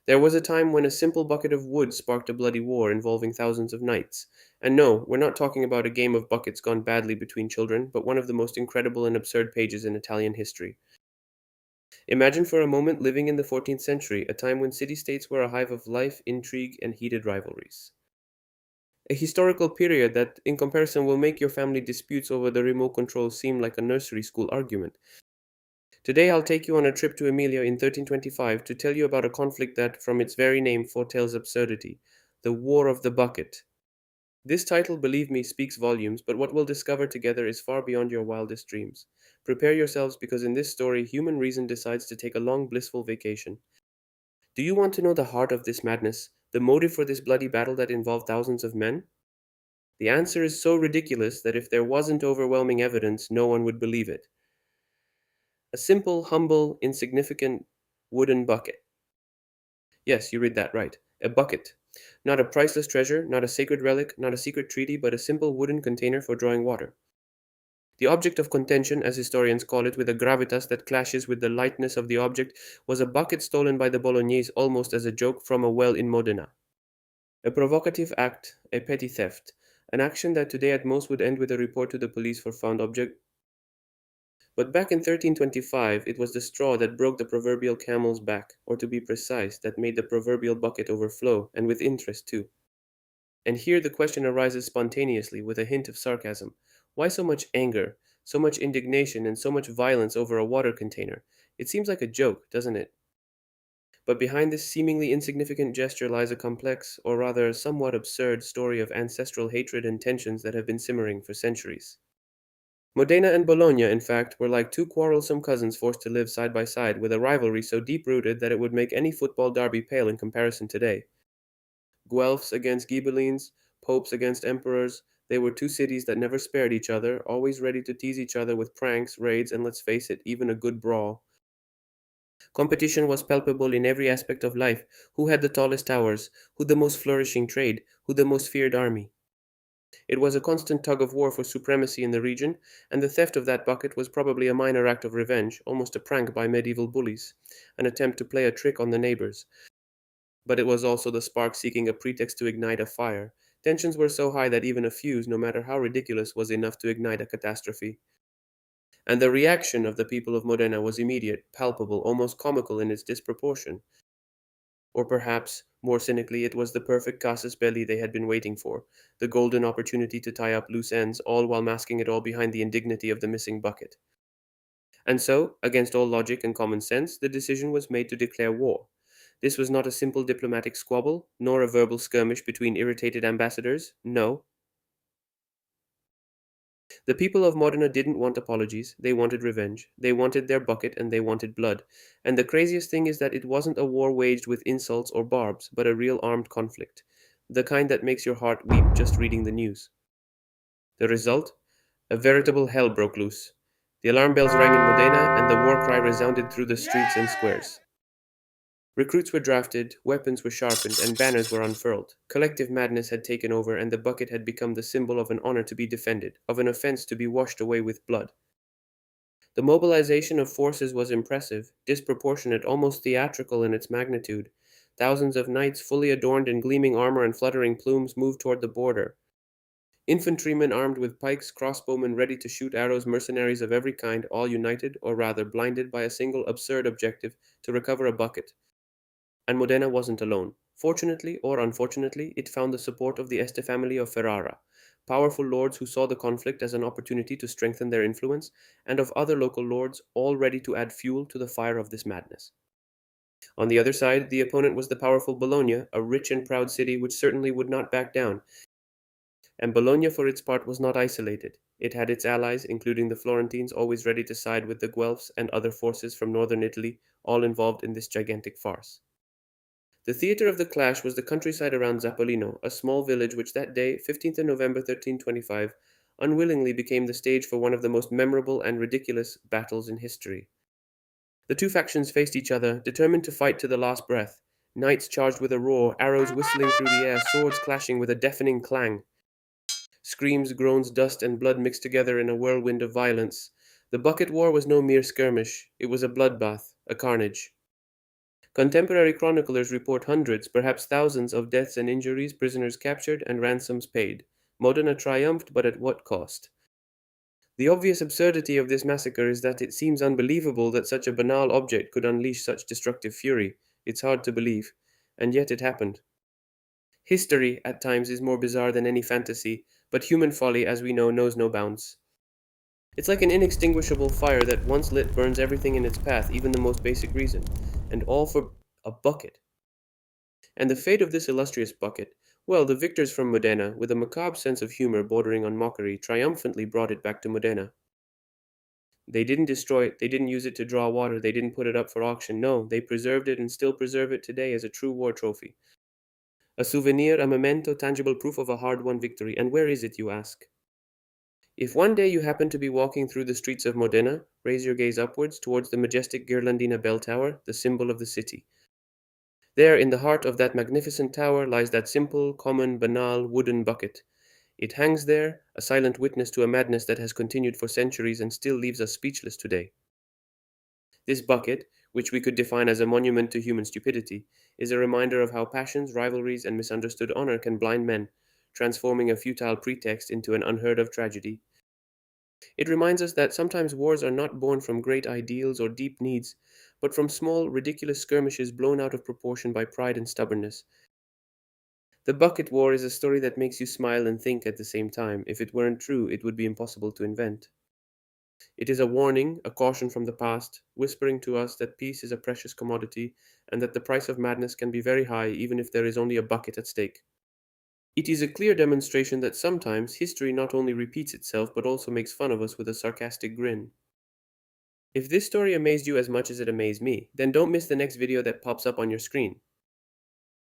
There was a time when a simple bucket of wood sparked a bloody war involving thousands of knights. And no, we're not talking about a game of buckets gone badly between children, but one of the most incredible and absurd pages in Italian history. Imagine for a moment living in the 14th century, a time when city-states were a hive of life, intrigue, and heated rivalries. A historical period that, in comparison, will make your family disputes over the remote control seem like a nursery school argument. Today, I'll take you on a trip to Emilia in 1325 to tell you about a conflict that, from its very name, foretells absurdity: the War of the Bucket. This title, believe me, speaks volumes, but what we'll discover together is far beyond your wildest dreams. Prepare yourselves because in this story, human reason decides to take a long, blissful vacation. Do you want to know the heart of this madness, the motive for this bloody battle that involved thousands of men? The answer is so ridiculous that if there wasn't overwhelming evidence, no one would believe it. A simple, humble, insignificant wooden bucket. Yes, you read that right. A bucket. Not a priceless treasure, not a sacred relic, not a secret treaty, but a simple wooden container for drawing water. The object of contention, as historians call it, with a gravitas that clashes with the lightness of the object, was a bucket stolen by the Bolognese almost as a joke from a well in Modena. A provocative act, a petty theft, an action that today at most would end with a report to the police for found object. But back in 1325, it was the straw that broke the proverbial camel's back, or to be precise, that made the proverbial bucket overflow, and with interest too. And here the question arises spontaneously, with a hint of sarcasm. Why so much anger, so much indignation, and so much violence over a water container? It seems like a joke, doesn't it? But behind this seemingly insignificant gesture lies a complex, or rather somewhat absurd, story of ancestral hatred and tensions that have been simmering for centuries. Modena and Bologna, in fact, were like two quarrelsome cousins forced to live side by side, with a rivalry so deep-rooted that it would make any football derby pale in comparison today. Guelphs against Ghibellines, popes against emperors, they were two cities that never spared each other, always ready to tease each other with pranks, raids, and let's face it, even a good brawl. Competition was palpable in every aspect of life: who had the tallest towers, who the most flourishing trade, who the most feared army. It was a constant tug of war for supremacy in the region, and the theft of that bucket was probably a minor act of revenge, almost a prank by medieval bullies, an attempt to play a trick on the neighbors. But it was also the spark seeking a pretext to ignite a fire. Tensions were so high that even a fuse, no matter how ridiculous, was enough to ignite a catastrophe. And the reaction of the people of Modena was immediate, palpable, almost comical in its disproportion. Or perhaps, more cynically, it was the perfect casus belli they had been waiting for, the golden opportunity to tie up loose ends, all while masking it all behind the indignity of the missing bucket. And so, against all logic and common sense, the decision was made to declare war. This was not a simple diplomatic squabble, nor a verbal skirmish between irritated ambassadors. No, the people of Modena didn't want apologies, they wanted revenge. They wanted their bucket and they wanted blood. And the craziest thing is that it wasn't a war waged with insults or barbs, but a real armed conflict. The kind that makes your heart weep just reading the news. The result? A veritable hell broke loose. The alarm bells rang in Modena, and the war cry resounded through the streets and squares. Recruits were drafted, weapons were sharpened, and banners were unfurled. Collective madness had taken over, and the bucket had become the symbol of an honor to be defended, of an offense to be washed away with blood. The mobilization of forces was impressive, disproportionate, almost theatrical in its magnitude. Thousands of knights, fully adorned in gleaming armor and fluttering plumes, moved toward the border. Infantrymen armed with pikes, crossbowmen ready to shoot arrows, mercenaries of every kind, all united, or rather blinded by a single absurd objective: to recover a bucket. And Modena wasn't alone. Fortunately or unfortunately, it found the support of the Este family of Ferrara, powerful lords who saw the conflict as an opportunity to strengthen their influence, and of other local lords, all ready to add fuel to the fire of this madness. On the other side, the opponent was the powerful Bologna, a rich and proud city which certainly would not back down. And Bologna, for its part, was not isolated. It had its allies, including the Florentines, always ready to side with the Guelphs and other forces from northern Italy, all involved in this gigantic farce. The theatre of the clash was the countryside around Zappolino, a small village which that day, 15th of November 1325, unwillingly became the stage for one of the most memorable and ridiculous battles in history. The two factions faced each other, determined to fight to the last breath. Knights charged with a roar, arrows whistling through the air, swords clashing with a deafening clang. Screams, groans, dust, and blood mixed together in a whirlwind of violence. The bucket war was no mere skirmish, it was a bloodbath, a carnage. Contemporary chroniclers report hundreds, perhaps thousands, of deaths and injuries, prisoners captured, and ransoms paid. Modena triumphed, but at what cost? The obvious absurdity of this massacre is that it seems unbelievable that such a banal object could unleash such destructive fury. It's hard to believe, and yet it happened. History, at times, is more bizarre than any fantasy, but human folly, as we know, knows no bounds. It's like an inextinguishable fire that once lit burns everything in its path, even the most basic reason, and all for a bucket. And the fate of this illustrious bucket, well, the victors from Modena, with a macabre sense of humor bordering on mockery, triumphantly brought it back to Modena. They didn't destroy it, they didn't use it to draw water, they didn't put it up for auction. No, they preserved it and still preserve it today as a true war trophy. A souvenir, a memento, tangible proof of a hard won victory. And where is it, you ask? If one day you happen to be walking through the streets of Modena, raise your gaze upwards towards the majestic Ghirlandina bell tower, the symbol of the city. There, in the heart of that magnificent tower, lies that simple, common, banal, wooden bucket. It hangs there, a silent witness to a madness that has continued for centuries and still leaves us speechless today. This bucket, which we could define as a monument to human stupidity, is a reminder of how passions, rivalries, and misunderstood honor can blind men, transforming a futile pretext into an unheard of tragedy. It reminds us that sometimes wars are not born from great ideals or deep needs, but from small, ridiculous skirmishes blown out of proportion by pride and stubbornness. The bucket war is a story that makes you smile and think at the same time. If it weren't true, it would be impossible to invent. It is a warning, a caution from the past, whispering to us that peace is a precious commodity and that the price of madness can be very high even if there is only a bucket at stake. It is a clear demonstration that sometimes history not only repeats itself but also makes fun of us with a sarcastic grin. If this story amazed you as much as it amazed me, then don't miss the next video that pops up on your screen.